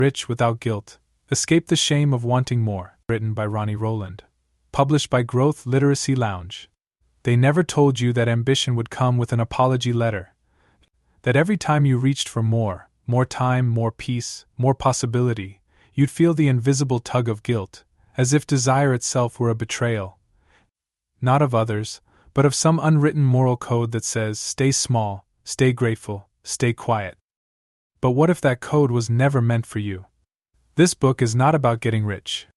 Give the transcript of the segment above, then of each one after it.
Rich Without Guilt. Escape the Shame of Wanting More, written by Ronnie Rowland. Published by Growth Literacy Lounge. They never told you that ambition would come with an apology letter. That every time you reached for more time, more peace, more possibility, you'd feel the invisible tug of guilt, as if desire itself were a betrayal. Not of others, but of some unwritten moral code that says, stay small, stay grateful, stay quiet. But what if that code was never meant for you? This book is not about getting rich.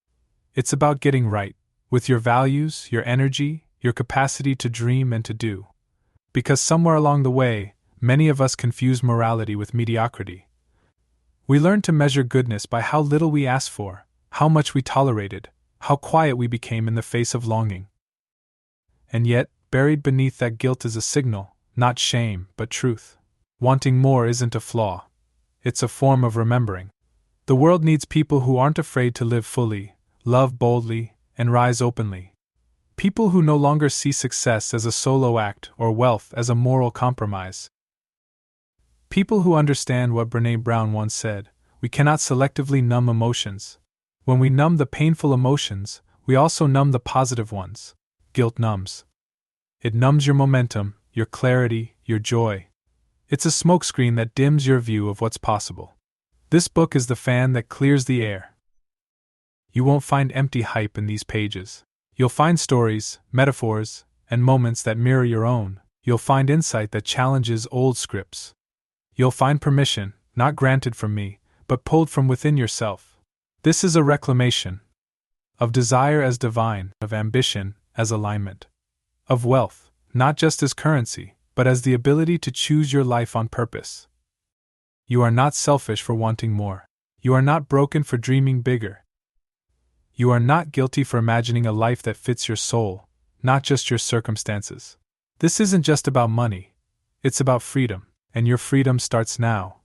It's about getting right, with your values, your energy, your capacity to dream and to do. Because somewhere along the way, many of us confuse morality with mediocrity. We learn to measure goodness by how little we asked for, how much we tolerated, how quiet we became in the face of longing. And yet, buried beneath that guilt is a signal, not shame, but truth. Wanting more isn't a flaw. It's a form of remembering. The world needs people who aren't afraid to live fully, love boldly, and rise openly. People who no longer see success as a solo act or wealth as a moral compromise. People who understand what Brené Brown once said, we cannot selectively numb emotions. When we numb the painful emotions, we also numb the positive ones. Guilt numbs. It numbs your momentum, your clarity, your joy. It's a smokescreen that dims your view of what's possible. This book is the fan that clears the air. You won't find empty hype in these pages. You'll find stories, metaphors, and moments that mirror your own. You'll find insight that challenges old scripts. You'll find permission, not granted from me, but pulled from within yourself. This is a reclamation of desire as divine, of ambition as alignment, of wealth, not just as currency, but as the ability to choose your life on purpose. You are not selfish for wanting more. You are not broken for dreaming bigger. You are not guilty for imagining a life that fits your soul, not just your circumstances. This isn't just about money. It's about freedom, and your freedom starts now.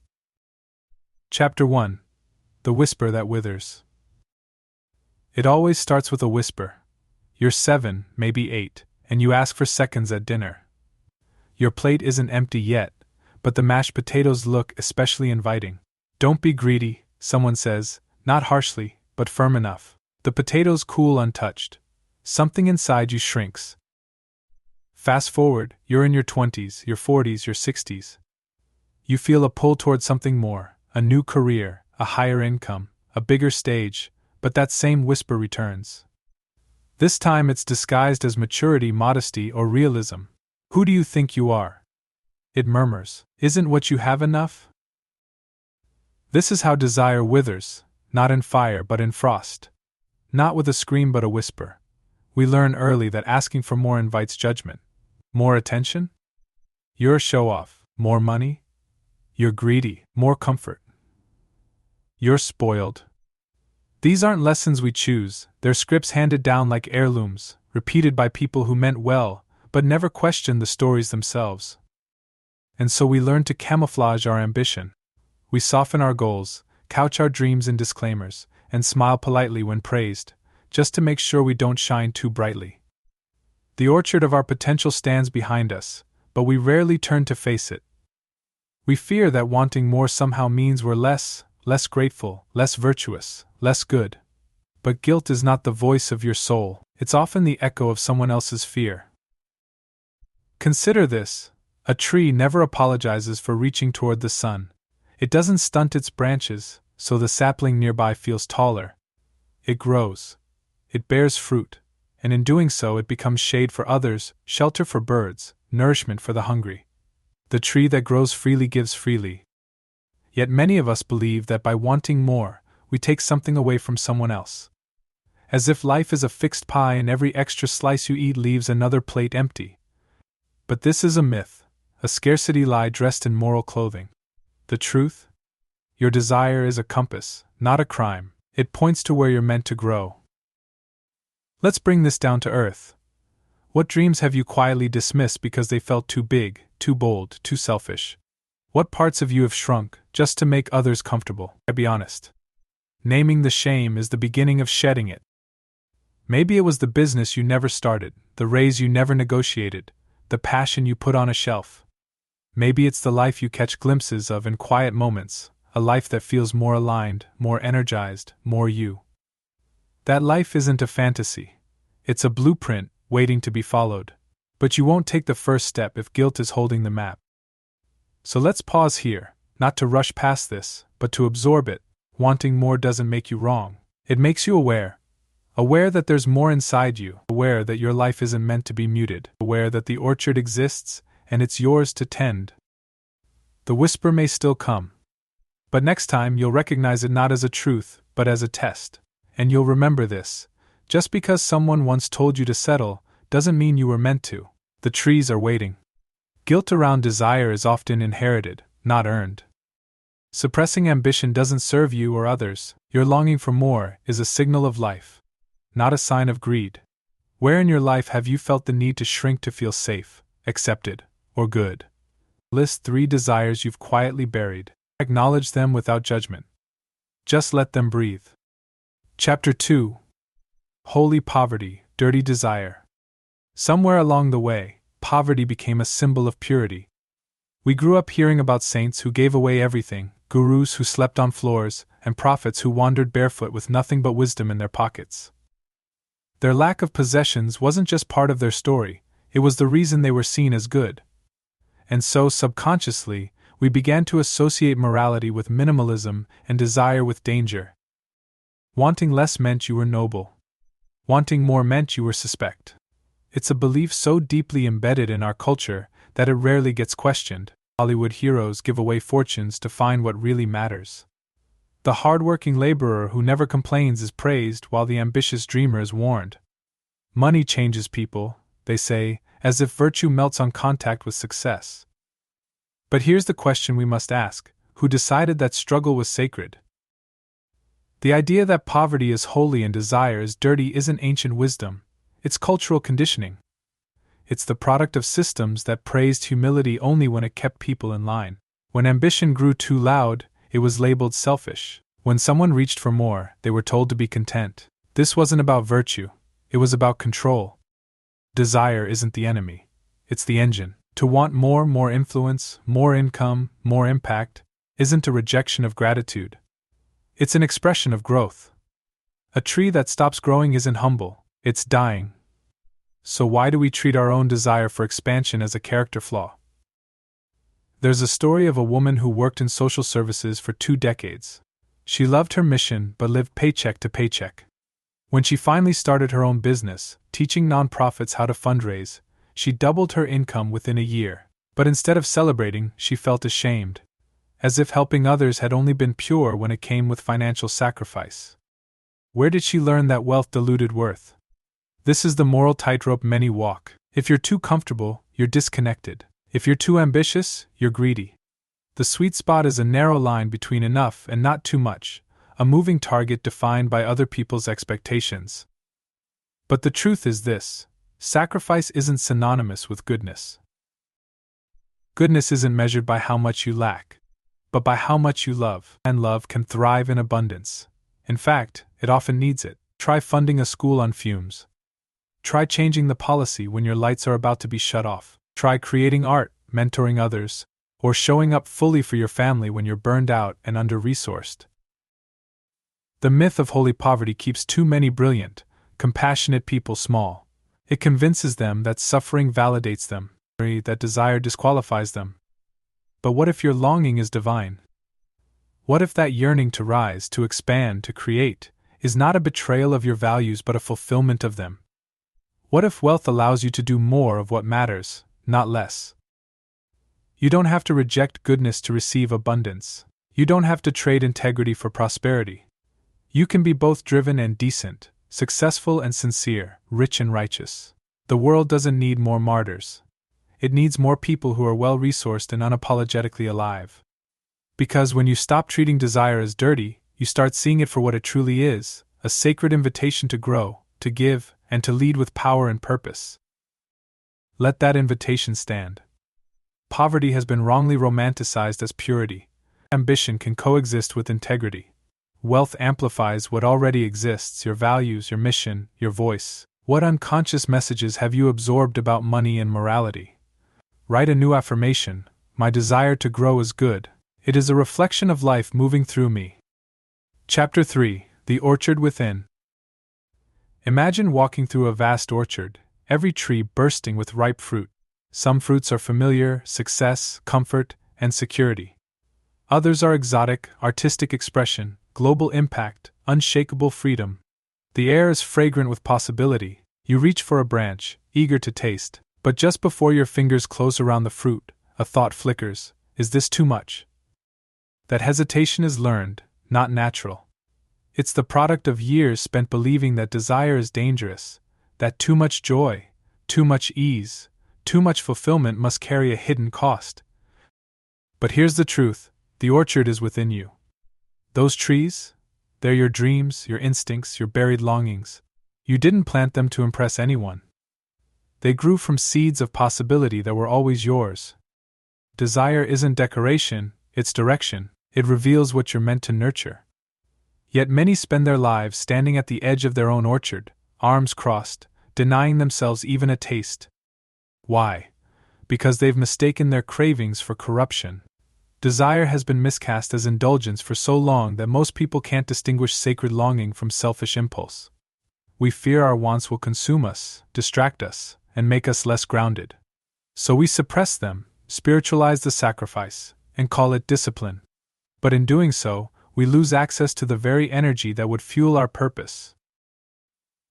Chapter 1. The Whisper That Withers. It always starts with a whisper. You're 7, maybe 8, and you ask for seconds at dinner. Your plate isn't empty yet, but the mashed potatoes look especially inviting. Don't be greedy, someone says, not harshly, but firm enough. The potatoes cool untouched. Something inside you shrinks. Fast forward, you're in your 20s, your 40s, your 60s. You feel a pull toward something more, a new career, a higher income, a bigger stage, but that same whisper returns. This time it's disguised as maturity, modesty, or realism. Who do you think you are? It murmurs. Isn't what you have enough? This is how desire withers, not in fire but in frost. Not with a scream but a whisper. We learn early that asking for more invites judgment. More attention? You're a show-off. More money? You're greedy. More comfort? You're spoiled. These aren't lessons we choose, they're scripts handed down like heirlooms, repeated by people who meant well, but never questioned the stories themselves. And so we learn to camouflage our ambition. We soften our goals, couch our dreams in disclaimers, and smile politely when praised, just to make sure we don't shine too brightly. The orchard of our potential stands behind us, but we rarely turn to face it. We fear that wanting more somehow means we're less grateful, less virtuous, less good. But guilt is not the voice of your soul, it's often the echo of someone else's fear. Consider this. A tree never apologizes for reaching toward the sun. It doesn't stunt its branches, so the sapling nearby feels taller. It grows. It bears fruit, and in doing so it becomes shade for others, shelter for birds, nourishment for the hungry. The tree that grows freely gives freely. Yet many of us believe that by wanting more, we take something away from someone else. As if life is a fixed pie and every extra slice you eat leaves another plate empty. But this is a myth. A scarcity lie dressed in moral clothing. The truth? Your desire is a compass, not a crime. It points to where you're meant to grow. Let's bring this down to earth. What dreams have you quietly dismissed because they felt too big, too bold, too selfish? What parts of you have shrunk just to make others comfortable? Be honest. Naming the shame is the beginning of shedding it. Maybe it was the business you never started, the raise you never negotiated, the passion you put on a shelf. Maybe it's the life you catch glimpses of in quiet moments, a life that feels more aligned, more energized, more you. That life isn't a fantasy. It's a blueprint waiting to be followed. But you won't take the first step if guilt is holding the map. So let's pause here, not to rush past this, but to absorb it. Wanting more doesn't make you wrong. It makes you aware. Aware that there's more inside you, aware that your life isn't meant to be muted, aware that the orchard exists, and it's yours to tend. The whisper may still come. But next time you'll recognize it not as a truth, but as a test. And you'll remember this. Just because someone once told you to settle, doesn't mean you were meant to. The trees are waiting. Guilt around desire is often inherited, not earned. Suppressing ambition doesn't serve you or others. Your longing for more is a signal of life, not a sign of greed. Where in your life have you felt the need to shrink to feel safe, accepted, or good? List 3 desires you've quietly buried. Acknowledge them without judgment. Just let them breathe. Chapter 2. Holy poverty, dirty desire. Somewhere along the way, poverty became a symbol of purity. We grew up hearing about saints who gave away everything, gurus who slept on floors, and prophets who wandered barefoot with nothing but wisdom in their pockets. Their lack of possessions wasn't just part of their story, it was the reason they were seen as good. And so, subconsciously, we began to associate morality with minimalism and desire with danger. Wanting less meant you were noble. Wanting more meant you were suspect. It's a belief so deeply embedded in our culture that it rarely gets questioned. Hollywood heroes give away fortunes to find what really matters. The hard-working laborer who never complains is praised while the ambitious dreamer is warned. Money changes people, they say, as if virtue melts on contact with success. But here's the question we must ask: who decided that struggle was sacred? The idea that poverty is holy and desire is dirty isn't ancient wisdom, it's cultural conditioning. It's the product of systems that praised humility only when it kept people in line. When ambition grew too loud, it was labeled selfish. When someone reached for more, they were told to be content. This wasn't about virtue, it was about control. Desire isn't the enemy, it's the engine. To want more influence, more income, more impact, isn't a rejection of gratitude. It's an expression of growth. A tree that stops growing isn't humble, it's dying. So why do we treat our own desire for expansion as a character flaw? There's a story of a woman who worked in social services for 2 decades. She loved her mission but lived paycheck to paycheck. When she finally started her own business, teaching nonprofits how to fundraise, she doubled her income within a year. But instead of celebrating, she felt ashamed, as if helping others had only been pure when it came with financial sacrifice. Where did she learn that wealth diluted worth? This is the moral tightrope many walk. If you're too comfortable, you're disconnected. If you're too ambitious, you're greedy. The sweet spot is a narrow line between enough and not too much, a moving target defined by other people's expectations. But the truth is this: sacrifice isn't synonymous with goodness. Goodness isn't measured by how much you lack, but by how much you love, and love can thrive in abundance. In fact, it often needs it. Try funding a school on fumes. Try changing the policy when your lights are about to be shut off. Try creating art, mentoring others, or showing up fully for your family when you're burned out and under-resourced. The myth of holy poverty keeps too many brilliant, compassionate people small. It convinces them that suffering validates them, that desire disqualifies them. But what if your longing is divine? What if that yearning to rise, to expand, to create, is not a betrayal of your values but a fulfillment of them? What if wealth allows you to do more of what matters, not less? You don't have to reject goodness to receive abundance. You don't have to trade integrity for prosperity. You can be both driven and decent, successful and sincere, rich and righteous. The world doesn't need more martyrs. It needs more people who are well-resourced and unapologetically alive. Because when you stop treating desire as dirty, you start seeing it for what it truly is, a sacred invitation to grow, to give, and to lead with power and purpose. Let that invitation stand. Poverty has been wrongly romanticized as purity. Ambition can coexist with integrity. Wealth amplifies what already exists: your values, your mission, your voice. What unconscious messages have you absorbed about money and morality? Write a new affirmation: my desire to grow is good, It is a reflection of life moving through me. Chapter 3: The Orchard Within. Imagine walking through a vast orchard, every tree bursting with ripe fruit. Some fruits are familiar: success, comfort, and security. Others are exotic: artistic expression, global impact, unshakable freedom. The air is fragrant with possibility. You reach for a branch, eager to taste, but just before your fingers close around the fruit, a thought flickers: is this too much? That hesitation is learned, not natural. It's the product of years spent believing that desire is dangerous, that too much joy, too much ease, too much fulfillment must carry a hidden cost. But here's the truth: the orchard is within you. Those trees? They're your dreams, your instincts, your buried longings. You didn't plant them to impress anyone. They grew from seeds of possibility that were always yours. Desire isn't decoration, it's direction. It reveals what you're meant to nurture. Yet many spend their lives standing at the edge of their own orchard, arms crossed, denying themselves even a taste. Why? Because they've mistaken their cravings for corruption. Desire has been miscast as indulgence for so long that most people can't distinguish sacred longing from selfish impulse. We fear our wants will consume us, distract us, and make us less grounded. So we suppress them, spiritualize the sacrifice, and call it discipline. But in doing so, we lose access to the very energy that would fuel our purpose.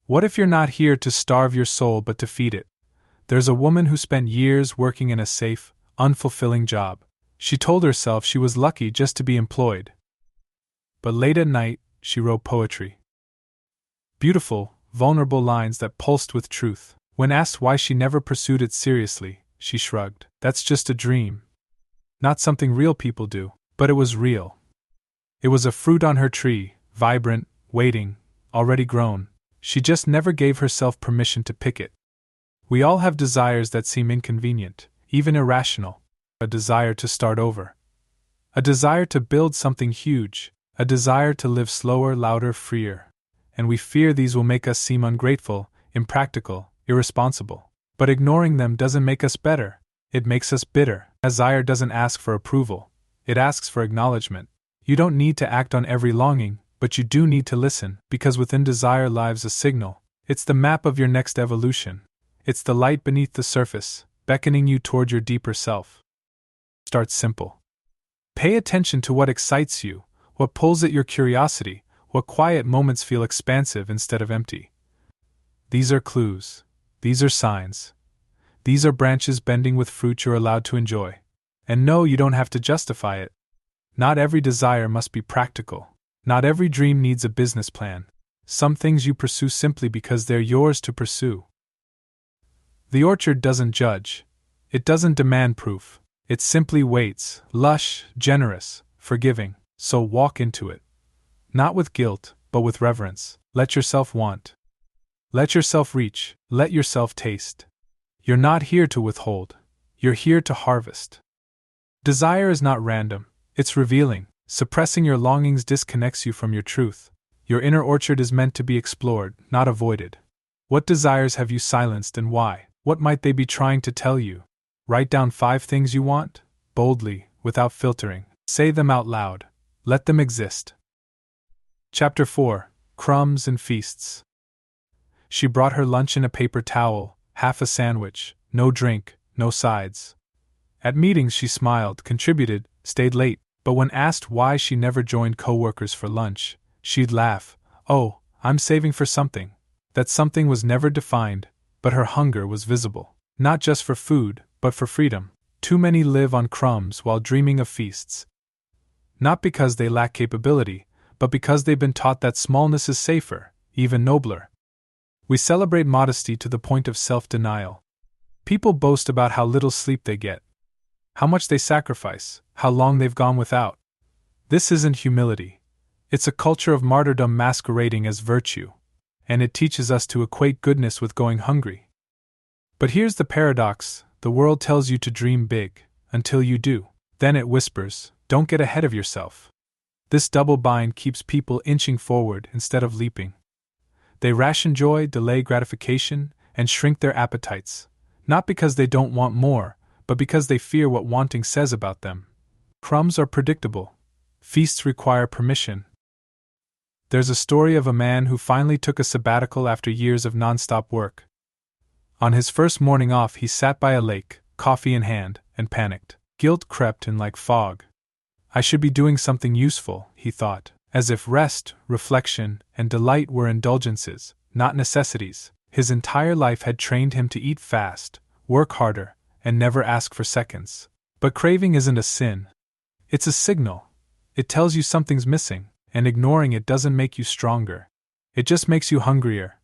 What if you're not here to starve your soul but to feed it? There's a woman who spent years working in a safe, unfulfilling job. She told herself she was lucky just to be employed. But late at night, she wrote poetry. Beautiful, vulnerable lines that pulsed with truth. When asked why she never pursued it seriously, she shrugged. That's just a dream. Not something real people do. But it was real. It was a fruit on her tree, vibrant, waiting, already grown. She just never gave herself permission to pick it. We all have desires that seem inconvenient, even irrational. A desire to start over. A desire to build something huge. A desire to live slower, louder, freer. And we fear these will make us seem ungrateful, impractical, irresponsible. But ignoring them doesn't make us better. It makes us bitter. Desire doesn't ask for approval. It asks for acknowledgement. You don't need to act on every longing, but you do need to listen, because within desire lies a signal. It's the map of your next evolution. It's the light beneath the surface, beckoning you toward your deeper self. Start simple. Pay attention to what excites you, what pulls at your curiosity, what quiet moments feel expansive instead of empty. These are clues. These are signs. These are branches bending with fruit you're allowed to enjoy. And no, you don't have to justify it. Not every desire must be practical. Not every dream needs a business plan. Some things you pursue simply because they're yours to pursue. The orchard doesn't judge. It doesn't demand proof. It simply waits, lush, generous, forgiving. So walk into it. Not with guilt, but with reverence. Let yourself want. Let yourself reach. Let yourself taste. You're not here to withhold. You're here to harvest. Desire is not random. It's revealing. Suppressing your longings disconnects you from your truth. Your inner orchard is meant to be explored, not avoided. What desires have you silenced and why? What might they be trying to tell you? Write down 5 things you want, boldly, without filtering. Say them out loud. Let them exist. Chapter 4: Crumbs and Feasts. She brought her lunch in a paper towel, half a sandwich, no drink, no sides. At meetings she smiled, contributed, stayed late, but when asked why she never joined coworkers for lunch, she'd laugh. Oh, I'm saving for something. That something was never defined, but her hunger was visible. Not just for food, but for freedom. Too many live on crumbs while dreaming of feasts. Not because they lack capability, but because they've been taught that smallness is safer, even nobler. We celebrate modesty to the point of self-denial. People boast about how little sleep they get, how much they sacrifice, how long they've gone without. This isn't humility. It's a culture of martyrdom masquerading as virtue, and it teaches us to equate goodness with going hungry. But here's the paradox: the world tells you to dream big, until you do. Then it whispers, don't get ahead of yourself. This double bind keeps people inching forward instead of leaping. They ration joy, delay gratification, and shrink their appetites, not because they don't want more, but because they fear what wanting says about them. Crumbs are predictable. Feasts require permission. There's a story of a man who finally took a sabbatical after years of nonstop work. On his first morning off, he sat by a lake, coffee in hand, and panicked. Guilt crept in like fog. I should be doing something useful, he thought, as if rest, reflection, and delight were indulgences, not necessities. His entire life had trained him to eat fast, work harder, and never ask for seconds. But craving isn't a sin. It's a signal. It tells you something's missing, and ignoring it doesn't make you stronger. It just makes you hungrier.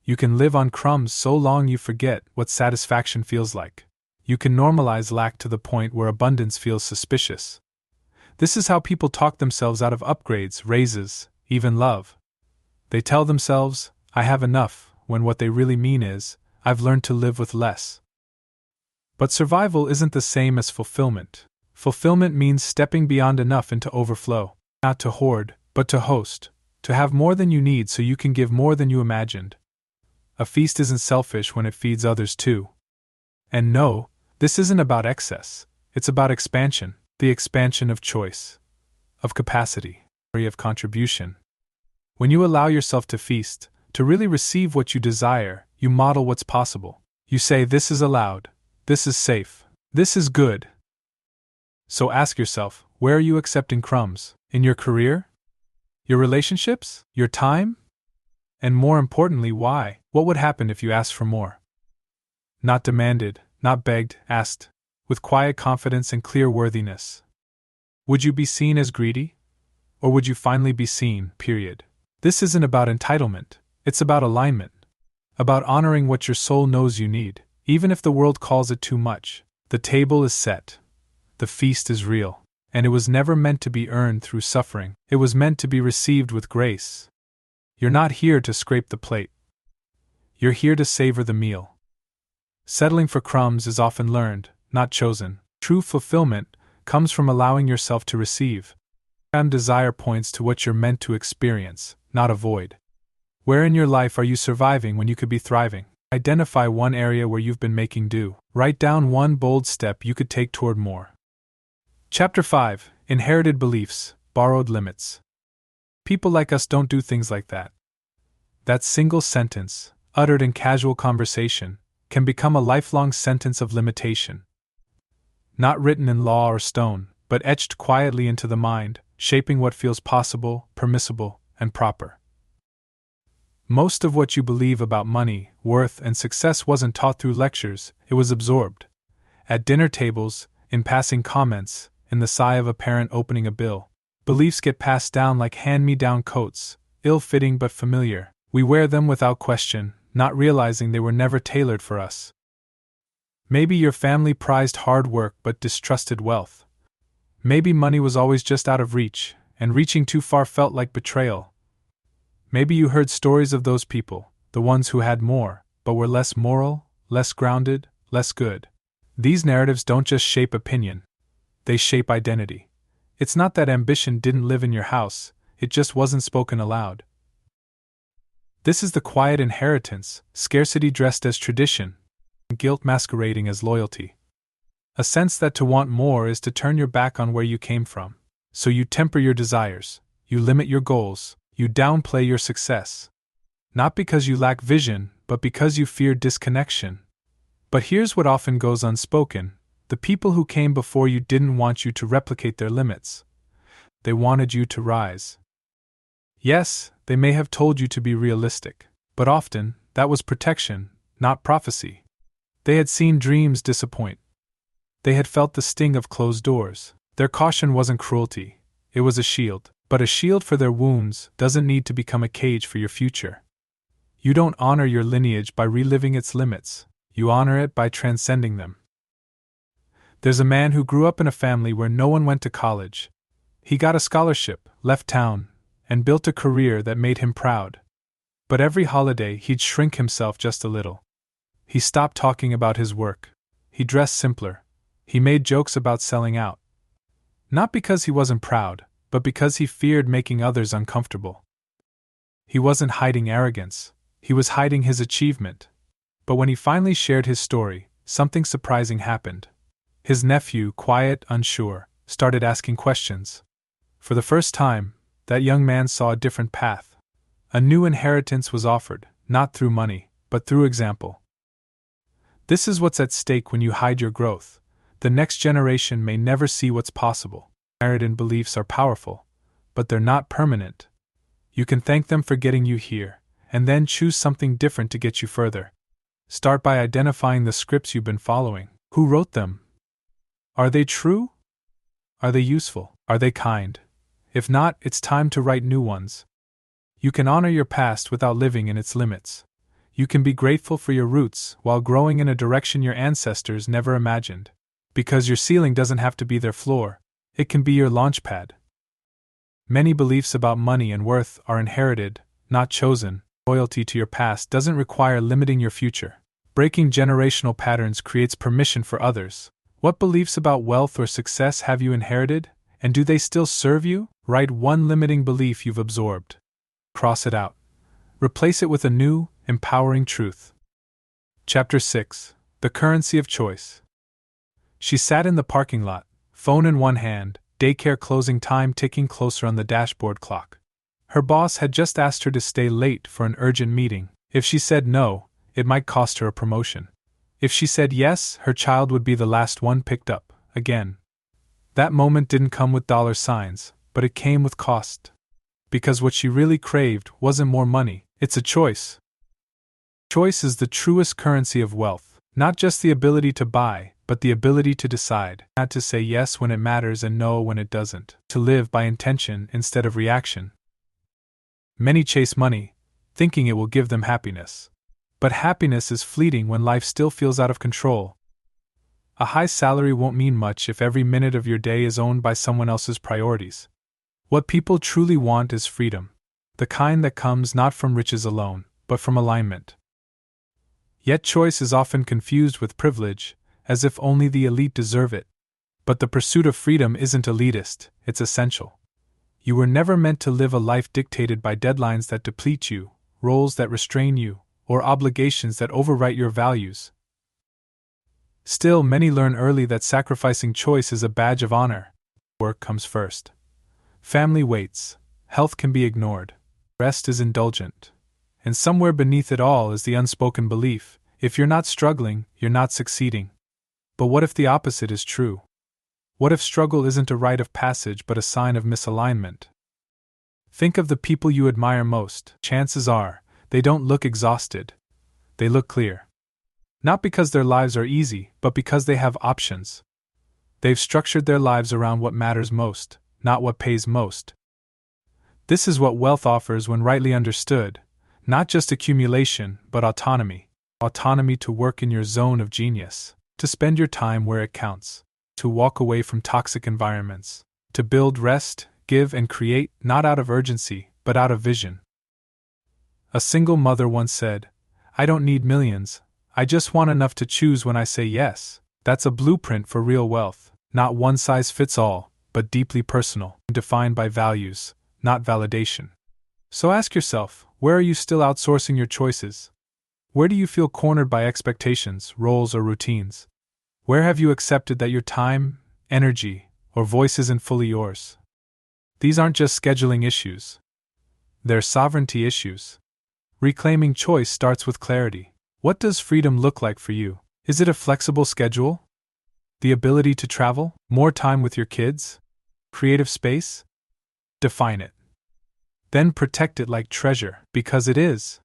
You can live on crumbs so long you forget what satisfaction feels like. You can normalize lack to the point where abundance feels suspicious. This is how people talk themselves out of upgrades, raises, even love. They tell themselves, I have enough, when what they really mean is, I've learned to live with less. But survival isn't the same as fulfillment. Fulfillment means stepping beyond enough into overflow, not to hoard, but to host, to have more than you need so you can give more than you imagined. A feast isn't selfish when it feeds others too. And no, this isn't about excess, it's about expansion, the expansion of choice, of capacity, of contribution. When you allow yourself to feast, to really receive what you desire, you model what's possible. You say, this is allowed, this is safe, this is good. So ask yourself, where are you accepting crumbs? In your career? Your relationships? Your time? And more importantly, why? What would happen if you asked for more? Not demanded, not begged, asked, with quiet confidence and clear worthiness. Would you be seen as greedy? Or would you finally be seen, period? This isn't about entitlement, it's about alignment. About honoring what your soul knows you need, even if the world calls it too much. The table is set. The feast is real. And it was never meant to be earned through suffering, it was meant to be received with grace. You're not here to scrape the plate. You're here to savor the meal. Settling for crumbs is often learned, not chosen. True fulfillment comes from allowing yourself to receive. Desire points to what you're meant to experience, not avoid. Where in your life are you surviving when you could be thriving? Identify one area where you've been making do. Write down one bold step you could take toward more. Chapter 5: Inherited Beliefs, Borrowed Limits. People like us don't do things like that. That single sentence, uttered in casual conversation, can become a lifelong sentence of limitation. Not written in law or stone, but etched quietly into the mind, shaping what feels possible, permissible, and proper. Most of what you believe about money, worth, and success wasn't taught through lectures, it was absorbed. At dinner tables, in passing comments, in the sigh of a parent opening a bill. Beliefs get passed down like hand-me-down coats, ill-fitting but familiar. We wear them without question, not realizing they were never tailored for us. Maybe your family prized hard work but distrusted wealth. Maybe money was always just out of reach, and reaching too far felt like betrayal. Maybe you heard stories of those people, the ones who had more, but were less moral, less grounded, less good. These narratives don't just shape opinion. They shape identity. It's not that ambition didn't live in your house, it just wasn't spoken aloud. This is the quiet inheritance, scarcity dressed as tradition, guilt masquerading as loyalty. A sense that to want more is to turn your back on where you came from. So you temper your desires, you limit your goals, you downplay your success. Not because you lack vision, but because you fear disconnection. But here's what often goes unspoken. The people who came before you didn't want you to replicate their limits. They wanted you to rise. Yes, they may have told you to be realistic, but often, that was protection, not prophecy. They had seen dreams disappoint. They had felt the sting of closed doors. Their caution wasn't cruelty, it was a shield. But a shield for their wounds doesn't need to become a cage for your future. You don't honor your lineage by reliving its limits, you honor it by transcending them. There's a man who grew up in a family where no one went to college. He got a scholarship, left town, and built a career that made him proud. But every holiday he'd shrink himself just a little. He stopped talking about his work. He dressed simpler. He made jokes about selling out. Not because he wasn't proud, but because he feared making others uncomfortable. He wasn't hiding arrogance, he was hiding his achievement. But when he finally shared his story, something surprising happened. His nephew, quiet, unsure, started asking questions. For the first time, that young man saw a different path. A new inheritance was offered, not through money, but through example. This is what's at stake when you hide your growth. The next generation may never see what's possible. Inherited beliefs are powerful, but they're not permanent. You can thank them for getting you here, and then choose something different to get you further. Start by identifying the scripts you've been following. Who wrote them? Are they true? Are they useful? Are they kind? If not, it's time to write new ones. You can honor your past without living in its limits. You can be grateful for your roots while growing in a direction your ancestors never imagined. Because your ceiling doesn't have to be their floor, it can be your launch pad. Many beliefs about money and worth are inherited, not chosen. Loyalty to your past doesn't require limiting your future. Breaking generational patterns creates permission for others. What beliefs about wealth or success have you inherited, and do they still serve you? Write one limiting belief you've absorbed. Cross it out. Replace it with a new, empowering truth. Chapter 6. The Currency of Choice. She sat in the parking lot, phone in one hand, daycare closing time ticking closer on the dashboard clock. Her boss had just asked her to stay late for an urgent meeting. If she said no, it might cost her a promotion. If she said yes, her child would be the last one picked up, again. That moment didn't come with dollar signs, but it came with cost. Because what she really craved wasn't more money, it's a choice. Choice is the truest currency of wealth, not just the ability to buy, but the ability to decide, not to say yes when it matters and no when it doesn't, to live by intention instead of reaction. Many chase money, thinking it will give them happiness. But happiness is fleeting when life still feels out of control. A high salary won't mean much if every minute of your day is owned by someone else's priorities. What people truly want is freedom, the kind that comes not from riches alone, but from alignment. Yet choice is often confused with privilege, as if only the elite deserve it. But the pursuit of freedom isn't elitist, it's essential. You were never meant to live a life dictated by deadlines that deplete you, roles that restrain you, or obligations that overwrite your values. Still, many learn early that sacrificing choice is a badge of honor. Work comes first. Family waits. Health can be ignored. Rest is indulgent. And somewhere beneath it all is the unspoken belief: if you're not struggling, you're not succeeding. But what if the opposite is true? What if struggle isn't a rite of passage but a sign of misalignment? Think of the people you admire most. Chances are, they don't look exhausted. They look clear. Not because their lives are easy, but because they have options. They've structured their lives around what matters most, not what pays most. This is what wealth offers when rightly understood, not just accumulation, but autonomy. Autonomy to work in your zone of genius, to spend your time where it counts, to walk away from toxic environments, to build, rest, give, and create, not out of urgency, but out of vision. A single mother once said, "I don't need millions, I just want enough to choose when I say yes." That's a blueprint for real wealth, not one size fits all, but deeply personal, defined by values, not validation. So ask yourself, where are you still outsourcing your choices? Where do you feel cornered by expectations, roles, or routines? Where have you accepted that your time, energy, or voice isn't fully yours? These aren't just scheduling issues. They're sovereignty issues. Reclaiming choice starts with clarity. What does freedom look like for you? Is it a flexible schedule? The ability to travel? More time with your kids? Creative space? Define it. Then protect it like treasure, because it is.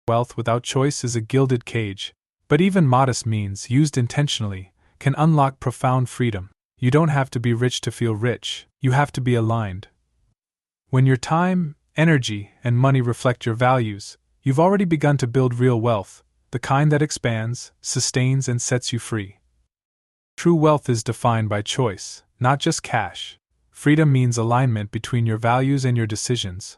Wealth without choice is a gilded cage, but even modest means, used intentionally, can unlock profound freedom. You don't have to be rich to feel rich, you have to be aligned. When your time, energy, and money reflect your values, you've already begun to build real wealth, the kind that expands, sustains, and sets you free. True wealth is defined by choice, not just cash. Freedom means alignment between your values and your decisions.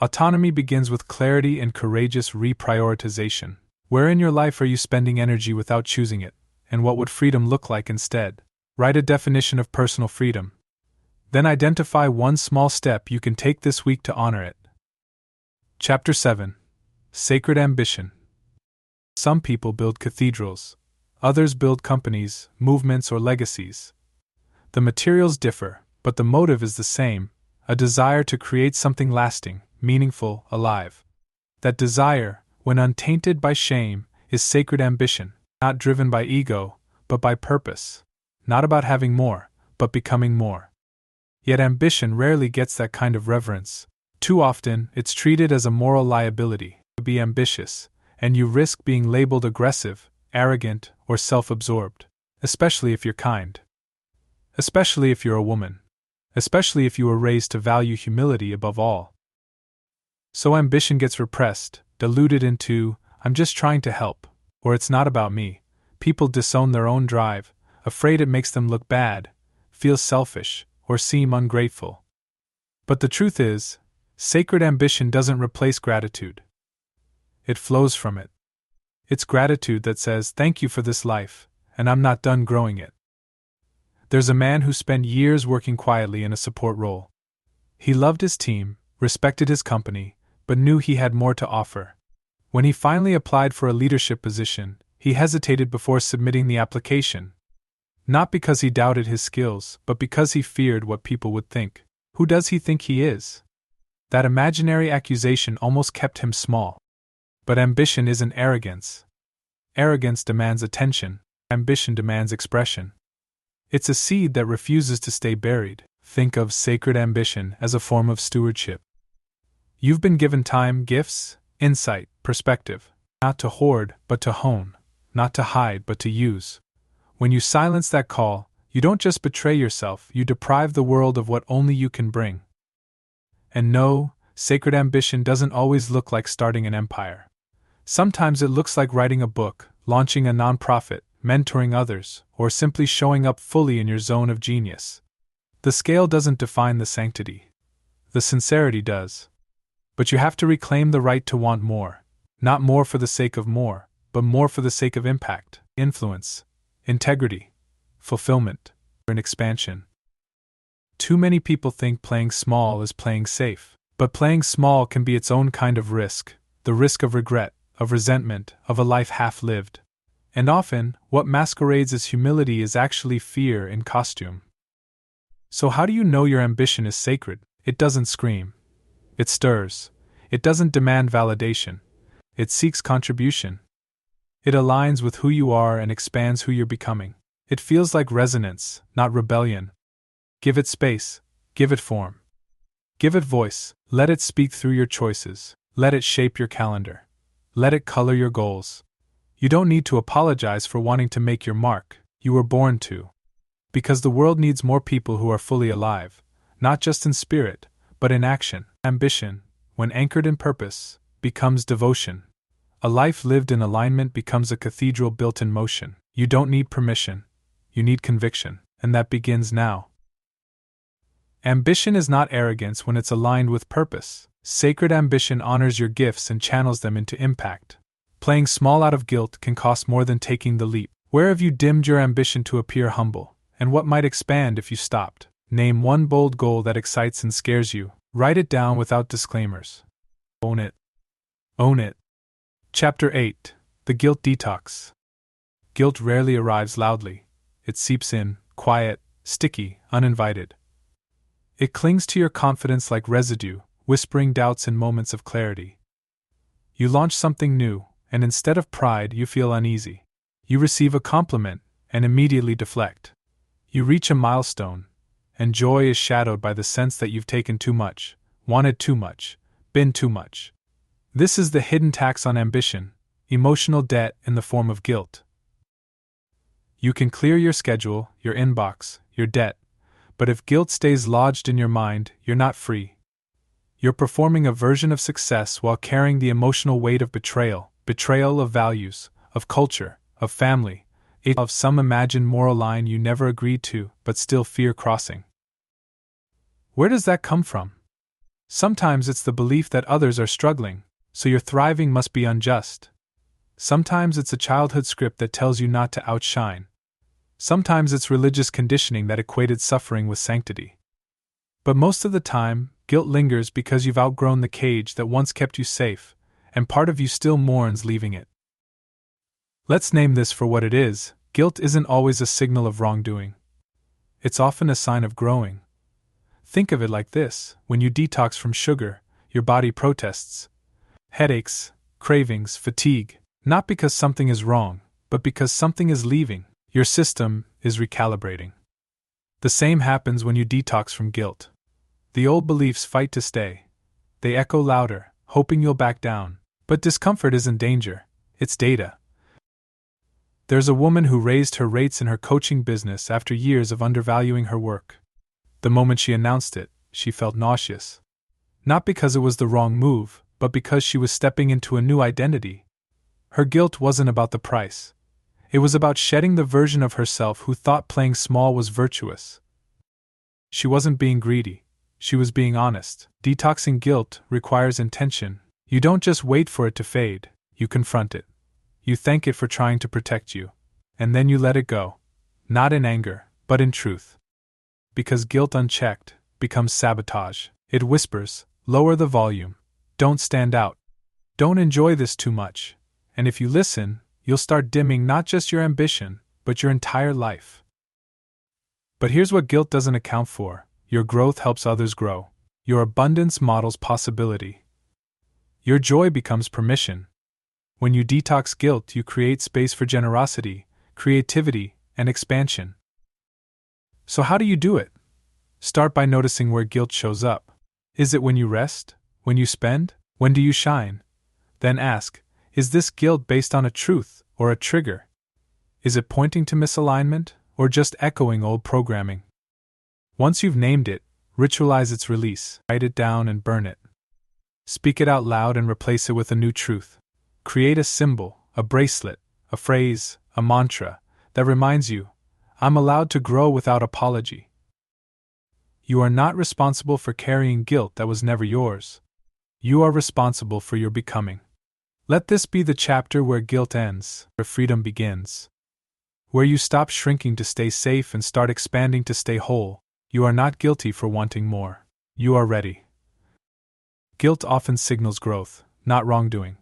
Autonomy begins with clarity and courageous reprioritization. Where in your life are you spending energy without choosing it, and what would freedom look like instead? Write a definition of personal freedom. Then identify one small step you can take this week to honor it. Chapter 7. Sacred Ambition. Some people build cathedrals. Others build companies, movements, or legacies. The materials differ, but the motive is the same: a desire to create something lasting, meaningful, alive. That desire, when untainted by shame, is sacred ambition, not driven by ego, but by purpose. Not about having more, but becoming more. Yet ambition rarely gets that kind of reverence. Too often, it's treated as a moral liability. Be ambitious, and you risk being labeled aggressive, arrogant, or self-absorbed. Especially if you're kind. Especially if you're a woman. Especially if you were raised to value humility above all. So ambition gets repressed, diluted into, "I'm just trying to help," or "it's not about me." People disown their own drive, afraid it makes them look bad, feel selfish, or seem ungrateful. But the truth is, sacred ambition doesn't replace gratitude. It flows from it. It's gratitude that says, "Thank you for this life, and I'm not done growing it." There's a man who spent years working quietly in a support role. He loved his team, respected his company, but knew he had more to offer. When he finally applied for a leadership position, he hesitated before submitting the application. Not because he doubted his skills, but because he feared what people would think. Who does he think he is? That imaginary accusation almost kept him small. But ambition isn't arrogance. Arrogance demands attention, ambition demands expression. It's a seed that refuses to stay buried. Think of sacred ambition as a form of stewardship. You've been given time, gifts, insight, perspective, not to hoard, but to hone, not to hide, but to use. When you silence that call, you don't just betray yourself, you deprive the world of what only you can bring. And no, sacred ambition doesn't always look like starting an empire. Sometimes it looks like writing a book, launching a nonprofit, mentoring others, or simply showing up fully in your zone of genius. The scale doesn't define the sanctity. The sincerity does. But you have to reclaim the right to want more. Not more for the sake of more, but more for the sake of impact, influence, integrity, fulfillment, and expansion. Too many people think playing small is playing safe. But playing small can be its own kind of risk, the risk of regret, of resentment, of a life half-lived. And often, what masquerades as humility is actually fear in costume. So how do you know your ambition is sacred? It doesn't scream. It stirs. It doesn't demand validation. It seeks contribution. It aligns with who you are and expands who you're becoming. It feels like resonance, not rebellion. Give it space. Give it form. Give it voice. Let it speak through your choices. Let it shape your calendar. Let it color your goals. You don't need to apologize for wanting to make your mark. You were born to. Because the world needs more people who are fully alive, not just in spirit, but in action. Ambition, when anchored in purpose, becomes devotion. A life lived in alignment becomes a cathedral built in motion. You don't need permission. You need conviction, and that begins now. Ambition is not arrogance when it's aligned with purpose. Sacred ambition honors your gifts and channels them into impact. Playing small out of guilt can cost more than taking the leap. Where have you dimmed your ambition to appear humble? And what might expand if you stopped? Name one bold goal that excites and scares you. Write it down without disclaimers. Own it. Own it. Chapter 8. The Guilt Detox. Guilt rarely arrives loudly. It seeps in, quiet, sticky, uninvited. It clings to your confidence like residue, whispering doubts in moments of clarity. You launch something new, and instead of pride, you feel uneasy. You receive a compliment, and immediately deflect. You reach a milestone, and joy is shadowed by the sense that you've taken too much, wanted too much, been too much. This is the hidden tax on ambition, emotional debt in the form of guilt. You can clear your schedule, your inbox, your debt, but if guilt stays lodged in your mind, you're not free. You're performing a version of success while carrying the emotional weight of betrayal of values, of culture, of family, of some imagined moral line you never agreed to but still fear crossing. Where does that come from? Sometimes it's the belief that others are struggling, so your thriving must be unjust. Sometimes it's a childhood script that tells you not to outshine. Sometimes it's religious conditioning that equated suffering with sanctity. But most of the time, guilt lingers because you've outgrown the cage that once kept you safe, and part of you still mourns leaving it. Let's name this for what it is. Guilt isn't always a signal of wrongdoing. It's often a sign of growing. Think of it like this: when you detox from sugar, your body protests. Headaches, cravings, fatigue, not because something is wrong, but because something is leaving. Your system is recalibrating. The same happens when you detox from guilt. The old beliefs fight to stay. They echo louder, hoping you'll back down. But discomfort isn't danger, it's data. There's a woman who raised her rates in her coaching business after years of undervaluing her work. The moment she announced it, she felt nauseous. Not because it was the wrong move, but because she was stepping into a new identity. Her guilt wasn't about the price. It was about shedding the version of herself who thought playing small was virtuous. She wasn't being greedy. She was being honest. Detoxing guilt requires intention. You don't just wait for it to fade, you confront it. You thank it for trying to protect you. And then you let it go. Not in anger, but in truth. Because guilt unchecked becomes sabotage. It whispers, lower the volume. Don't stand out. Don't enjoy this too much. And if you listen, you'll start dimming not just your ambition, but your entire life. But here's what guilt doesn't account for: your growth helps others grow. Your abundance models possibility. Your joy becomes permission. When you detox guilt, you create space for generosity, creativity, and expansion. So, how do you do it? Start by noticing where guilt shows up. Is it when you rest? When you spend? When do you shine? Then ask, is this guilt based on a truth or a trigger? Is it pointing to misalignment or just echoing old programming? Once you've named it, ritualize its release. Write it down and burn it. Speak it out loud and replace it with a new truth. Create a symbol, a bracelet, a phrase, a mantra that reminds you, I'm allowed to grow without apology. You are not responsible for carrying guilt that was never yours. You are responsible for your becoming. Let this be the chapter where guilt ends, where freedom begins. Where you stop shrinking to stay safe and start expanding to stay whole. You are not guilty for wanting more. You are ready. Guilt often signals growth, not wrongdoing.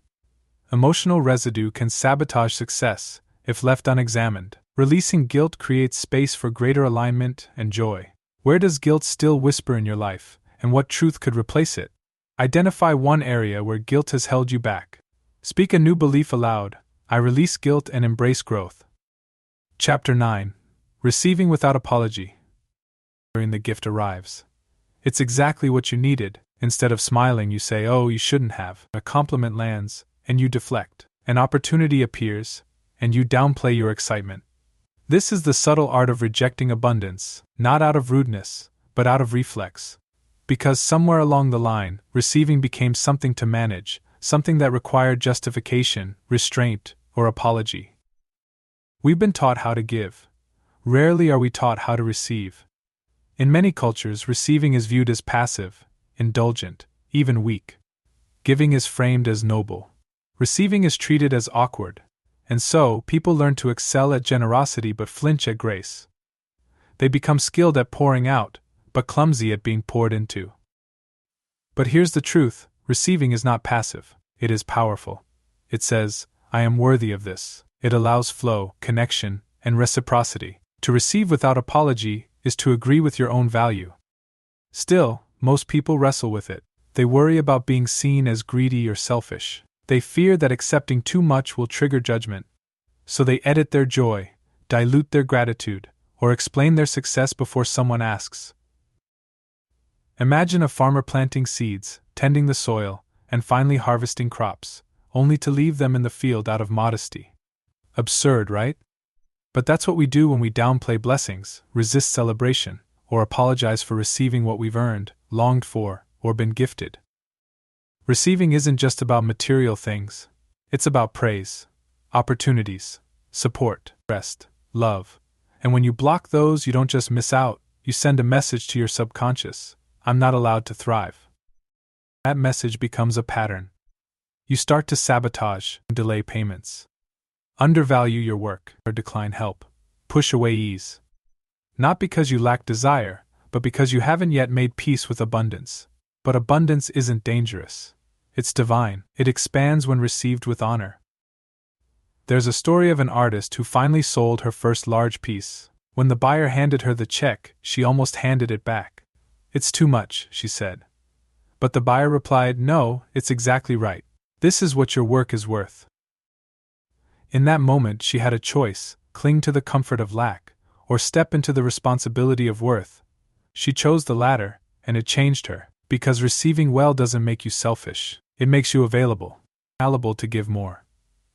Emotional residue can sabotage success if left unexamined. Releasing guilt creates space for greater alignment and joy. Where does guilt still whisper in your life, and what truth could replace it? Identify one area where guilt has held you back. Speak a new belief aloud: I release guilt and embrace growth. Chapter 9. Receiving without apology. The gift arrives. It's exactly what you needed. Instead of smiling, you say, oh, you shouldn't have. A compliment lands, and you deflect. An opportunity appears, and you downplay your excitement. This is the subtle art of rejecting abundance, not out of rudeness, but out of reflex. Because somewhere along the line, receiving became something to manage, something that required justification, restraint, or apology. We've been taught how to give. Rarely are we taught how to receive. In many cultures, receiving is viewed as passive, indulgent, even weak. Giving is framed as noble. Receiving is treated as awkward. And so, people learn to excel at generosity but flinch at grace. They become skilled at pouring out, but clumsy at being poured into. But here's the truth: receiving is not passive, it is powerful. It says, I am worthy of this. It allows flow, connection, and reciprocity. To receive without apology is to agree with your own value. Still, most people wrestle with it. They worry about being seen as greedy or selfish. They fear that accepting too much will trigger judgment. So they edit their joy, dilute their gratitude, or explain their success before someone asks. Imagine a farmer planting seeds, tending the soil, and finally harvesting crops, only to leave them in the field out of modesty. Absurd, right? But that's what we do when we downplay blessings, resist celebration, or apologize for receiving what we've earned, longed for, or been gifted. Receiving isn't just about material things. It's about praise, opportunities, support, rest, love. And when you block those, you don't just miss out, you send a message to your subconscious: I'm not allowed to thrive. That message becomes a pattern. You start to sabotage, delay payments, undervalue your work, or decline help, push away ease. Not because you lack desire, but because you haven't yet made peace with abundance. But abundance isn't dangerous. It's divine. It expands when received with honor. There's a story of an artist who finally sold her first large piece. When the buyer handed her the check, she almost handed it back. "It's too much," she said. But the buyer replied, "No, it's exactly right. This is what your work is worth." In that moment, she had a choice: cling to the comfort of lack, or step into the responsibility of worth. She chose the latter, and it changed her, because receiving well doesn't make you selfish. It makes you available to give more,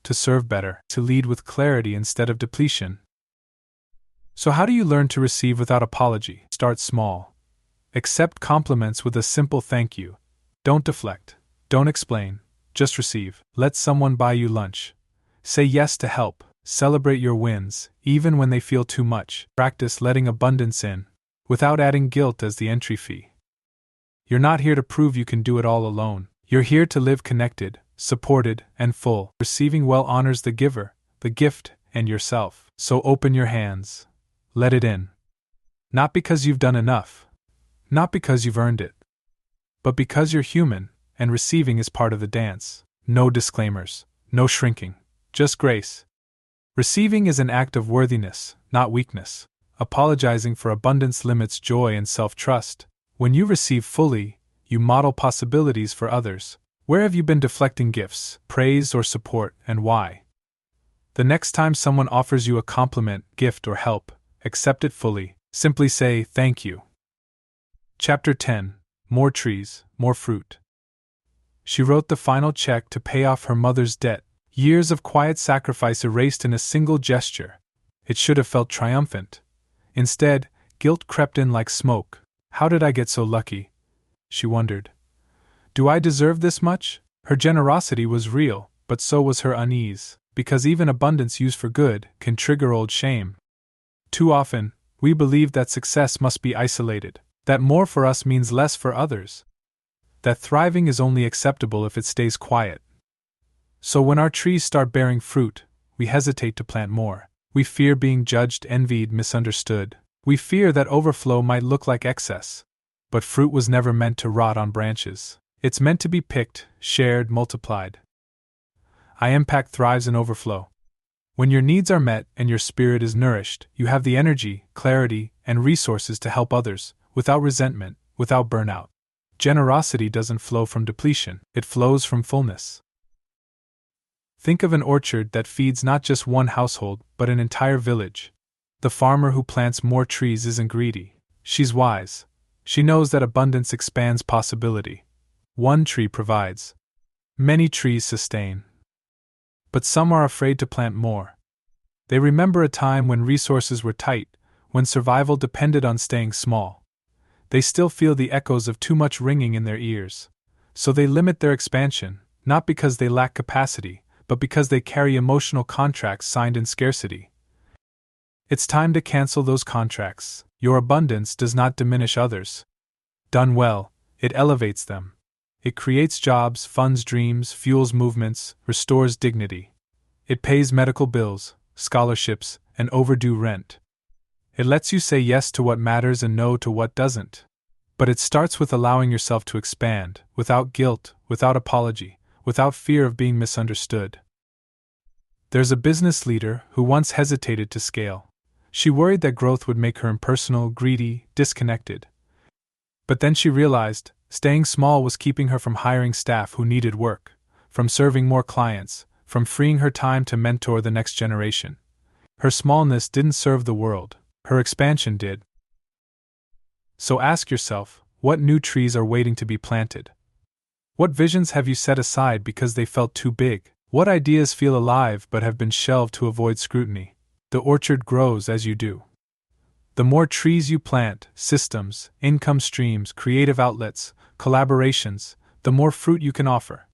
to serve better, to lead with clarity instead of depletion. So how do you learn to receive without apology? Start small. Accept compliments with a simple thank you. Don't deflect. Don't explain. Just receive. Let someone buy you lunch. Say yes to help. Celebrate your wins, even when they feel too much. Practice letting abundance in, without adding guilt as the entry fee. You're not here to prove you can do it all alone. You're here to live connected, supported, and full. Receiving well honors the giver, the gift, and yourself. So open your hands. Let it in. Not because you've done enough. Not because you've earned it. But because you're human, and receiving is part of the dance. No disclaimers. No shrinking. Just grace. Receiving is an act of worthiness, not weakness. Apologizing for abundance limits joy and self-trust. When you receive fully, you model possibilities for others. Where have you been deflecting gifts, praise, or support, and why? The next time someone offers you a compliment, gift, or help, accept it fully. Simply say, "Thank you." Chapter 10. More trees, more fruit. She wrote the final check to pay off her mother's debt. Years of quiet sacrifice erased in a single gesture. It should have felt triumphant. Instead, guilt crept in like smoke. How did I get so lucky? She wondered. Do I deserve this much? Her generosity was real, but so was her unease, because even abundance used for good can trigger old shame. Too often, we believe that success must be isolated, that more for us means less for others, that thriving is only acceptable if it stays quiet. So when our trees start bearing fruit, we hesitate to plant more. We fear being judged, envied, misunderstood. We fear that overflow might look like excess. But fruit was never meant to rot on branches. It's meant to be picked, shared, multiplied. Impact thrives in overflow. When your needs are met and your spirit is nourished, you have the energy, clarity, and resources to help others, without resentment, without burnout. Generosity doesn't flow from depletion, it flows from fullness. Think of an orchard that feeds not just one household, but an entire village. The farmer who plants more trees isn't greedy. She's wise. She knows that abundance expands possibility. One tree provides. Many trees sustain. But some are afraid to plant more. They remember a time when resources were tight, when survival depended on staying small. They still feel the echoes of too much ringing in their ears. So they limit their expansion, not because they lack capacity, but because they carry emotional contracts signed in scarcity. It's time to cancel those contracts. Your abundance does not diminish others. Done well, it elevates them. It creates jobs, funds dreams, fuels movements, restores dignity. It pays medical bills, scholarships, and overdue rent. It lets you say yes to what matters and no to what doesn't. But it starts with allowing yourself to expand, without guilt, without apology, without fear of being misunderstood. There's a business leader who once hesitated to scale. She worried that growth would make her impersonal, greedy, disconnected. But then she realized, staying small was keeping her from hiring staff who needed work, from serving more clients, from freeing her time to mentor the next generation. Her smallness didn't serve the world, her expansion did. So ask yourself, what new trees are waiting to be planted? What visions have you set aside because they felt too big? What ideas feel alive but have been shelved to avoid scrutiny? The orchard grows as you do. The more trees you plant, systems, income streams, creative outlets, collaborations, the more fruit you can offer.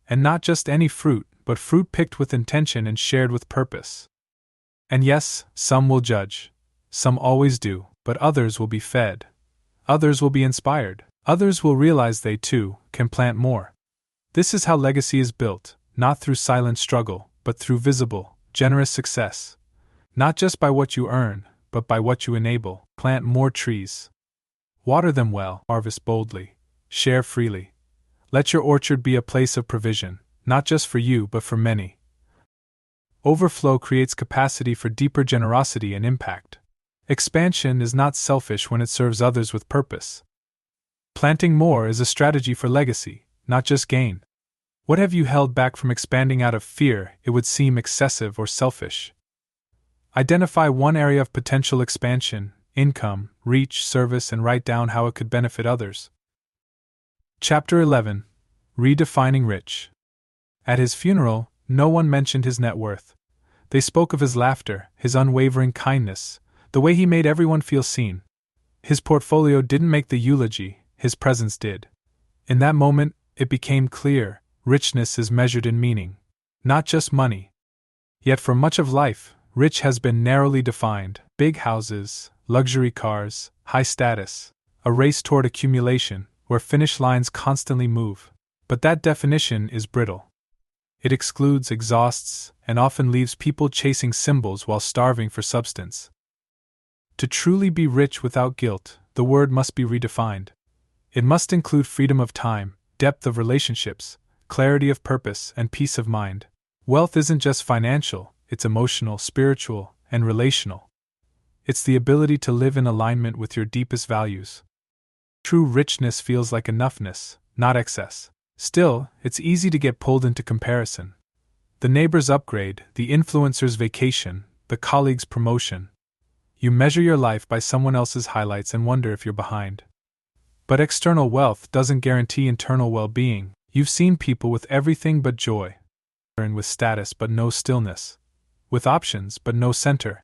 And not just any fruit, but fruit picked with intention and shared with purpose. And yes, some will judge. Some always do, but others will be fed. Others will be inspired. Others will realize they, too, can plant more. This is how legacy is built, not through silent struggle, but through visible, generous success. Not just by what you earn, but by what you enable. Plant more trees. Water them well, harvest boldly, share freely. Let your orchard be a place of provision, not just for you but for many. Overflow creates capacity for deeper generosity and impact. Expansion is not selfish when it serves others with purpose. Planting more is a strategy for legacy, not just gain. What have you held back from expanding out of fear it would seem excessive or selfish? Identify one area of potential expansion, income, reach, service, and write down how it could benefit others. Chapter 11. Redefining Rich. At his funeral, no one mentioned his net worth. They spoke of his laughter, his unwavering kindness, the way he made everyone feel seen. His portfolio didn't make the eulogy, his presence did. In that moment, it became clear, richness is measured in meaning, not just money. Yet for much of life, rich has been narrowly defined: big houses, luxury cars, high status, a race toward accumulation, where finish lines constantly move. But that definition is brittle. It excludes, exhausts, and often leaves people chasing symbols while starving for substance. To truly be rich without guilt, the word must be redefined. It must include freedom of time, depth of relationships, clarity of purpose, and peace of mind. Wealth isn't just financial, it's emotional, spiritual, and relational. It's the ability to live in alignment with your deepest values. True richness feels like enoughness, not excess. Still, it's easy to get pulled into comparison. The neighbor's upgrade, the influencer's vacation, the colleague's promotion. You measure your life by someone else's highlights and wonder if you're behind. But external wealth doesn't guarantee internal well-being. You've seen people with everything but joy, and with status but no stillness, with options but no center.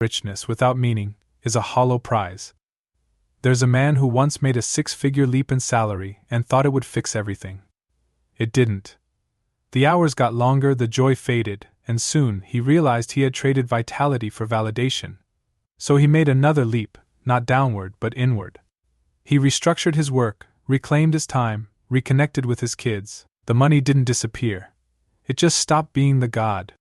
Richness without meaning is a hollow prize. There's a man who once made a 6-figure leap in salary and thought it would fix everything. It didn't. The hours got longer, the joy faded, and soon he realized he had traded vitality for validation. So he made another leap, not downward but inward. He restructured his work, reclaimed his time, reconnected with his kids. The money didn't disappear. It just stopped being the god.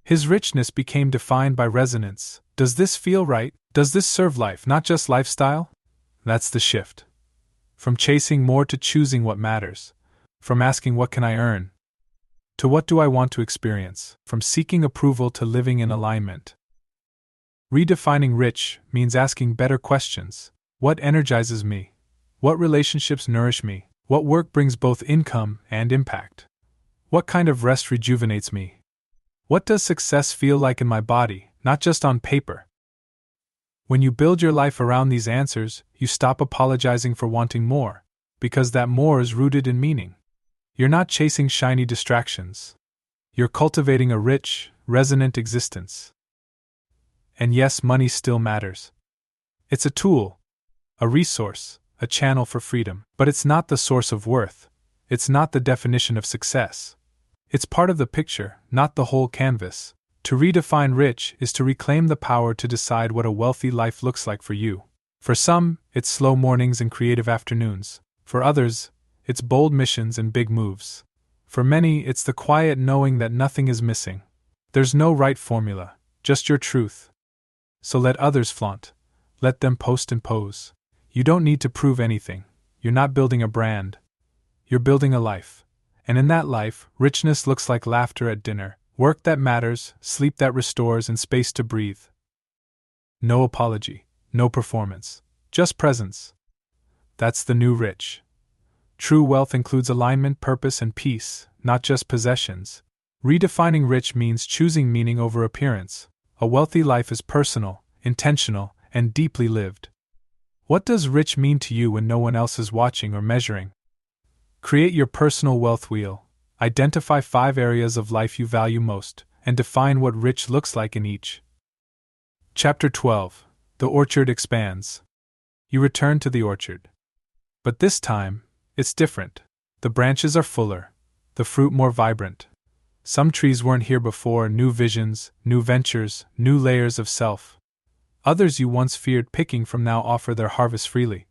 His richness became defined by resonance. Does this feel right? Does this serve life, not just lifestyle? That's the shift. From chasing more to choosing what matters. From asking what can I earn to what do I want to experience. From seeking approval to living in alignment. Redefining rich means asking better questions. What energizes me? What relationships nourish me? What work brings both income and impact? What kind of rest rejuvenates me? What does success feel like in my body, not just on paper? When you build your life around these answers, you stop apologizing for wanting more, because that more is rooted in meaning. You're not chasing shiny distractions. You're cultivating a rich, resonant existence. And yes, money still matters. It's a tool, a resource, a channel for freedom, but it's not the source of worth. It's not the definition of success. It's part of the picture, not the whole canvas. To redefine rich is to reclaim the power to decide what a wealthy life looks like for you. For some, it's slow mornings and creative afternoons. For others, it's bold missions and big moves. For many, it's the quiet knowing that nothing is missing. There's no right formula, just your truth. So let others flaunt. Let them post and pose. You don't need to prove anything. You're not building a brand. You're building a life. And in that life, richness looks like laughter at dinner, work that matters, sleep that restores, and space to breathe. No apology, no performance, just presence. That's the new rich. True wealth includes alignment, purpose, and peace, not just possessions. Redefining rich means choosing meaning over appearance. A wealthy life is personal, intentional, and deeply lived. What does rich mean to you when no one else is watching or measuring? Create your personal wealth wheel. Identify 5 areas of life you value most, and define what rich looks like in each. Chapter 12. The orchard expands. You return to the orchard. But this time, it's different. The branches are fuller, the fruit more vibrant. Some trees weren't here before, new visions, new ventures, new layers of self. Others you once feared picking from now offer their harvest freely.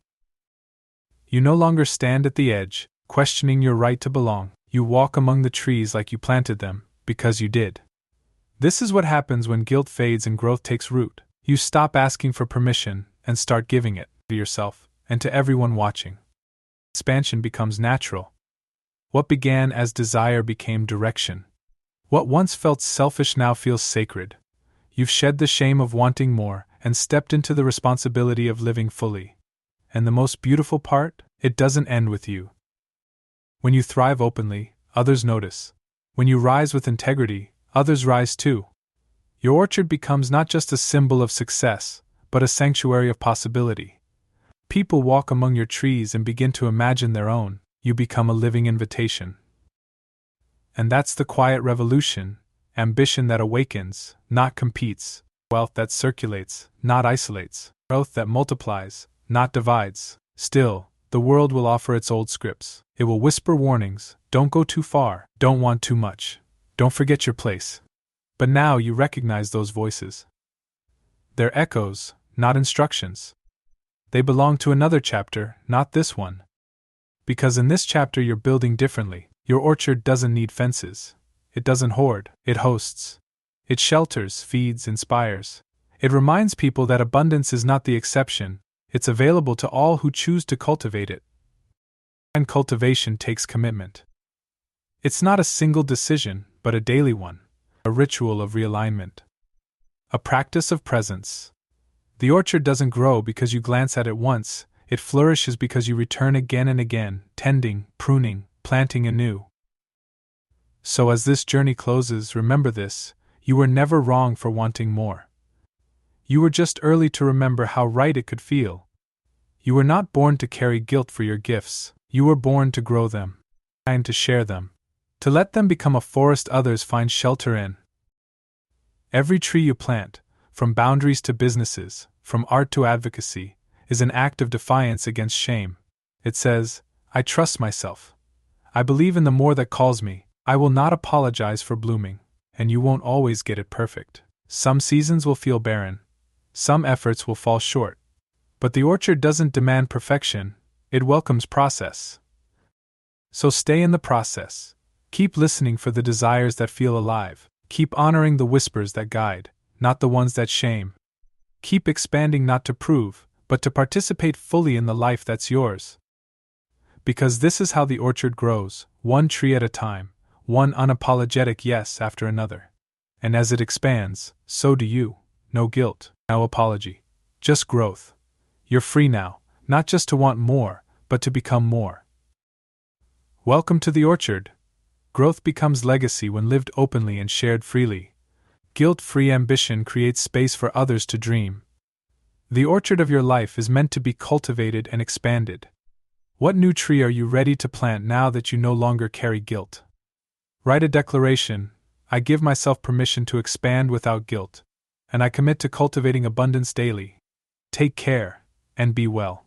You no longer stand at the edge, questioning your right to belong. You walk among the trees like you planted them, because you did. This is what happens when guilt fades and growth takes root. You stop asking for permission and start giving it to yourself and to everyone watching. Expansion becomes natural. What began as desire became direction. What once felt selfish now feels sacred. You've shed the shame of wanting more and stepped into the responsibility of living fully. And the most beautiful part? It doesn't end with you. When you thrive openly, others notice. When you rise with integrity, others rise too. Your orchard becomes not just a symbol of success, but a sanctuary of possibility. People walk among your trees and begin to imagine their own. You become a living invitation. And that's the quiet revolution, ambition that awakens, not competes, wealth that circulates, not isolates, growth that multiplies, not divides. Still, the world will offer its old scripts. It will whisper warnings: don't go too far, don't want too much, don't forget your place. But now you recognize those voices. They're echoes, not instructions. They belong to another chapter, not this one. Because in this chapter you're building differently. Your orchard doesn't need fences. It doesn't hoard, it hosts. It shelters, feeds, inspires. It reminds people that abundance is not the exception, it's available to all who choose to cultivate it. And cultivation takes commitment. It's not a single decision, but a daily one, a ritual of realignment, a practice of presence. The orchard doesn't grow because you glance at it once, it flourishes because you return again and again, tending, pruning, planting anew. So as this journey closes, remember this: you were never wrong for wanting more. You were just early to remember how right it could feel. You were not born to carry guilt for your gifts, you were born to grow them, and to share them, to let them become a forest others find shelter in. Every tree you plant, from boundaries to businesses, from art to advocacy, is an act of defiance against shame. It says, I trust myself. I believe in the more that calls me. I will not apologize for blooming, and you won't always get it perfect. Some seasons will feel barren. Some efforts will fall short. But the orchard doesn't demand perfection, it welcomes process. So stay in the process. Keep listening for the desires that feel alive. Keep honoring the whispers that guide, not the ones that shame. Keep expanding not to prove, but to participate fully in the life that's yours. Because this is how the orchard grows, one tree at a time, one unapologetic yes after another. And as it expands, so do you. No guilt, no apology. Just growth. You're free now, not just to want more, but to become more. Welcome to the orchard. Growth becomes legacy when lived openly and shared freely. Guilt-free ambition creates space for others to dream. The orchard of your life is meant to be cultivated and expanded. What new tree are you ready to plant now that you no longer carry guilt? Write a declaration: I give myself permission to expand without guilt, and I commit to cultivating abundance daily. Take care, and be well.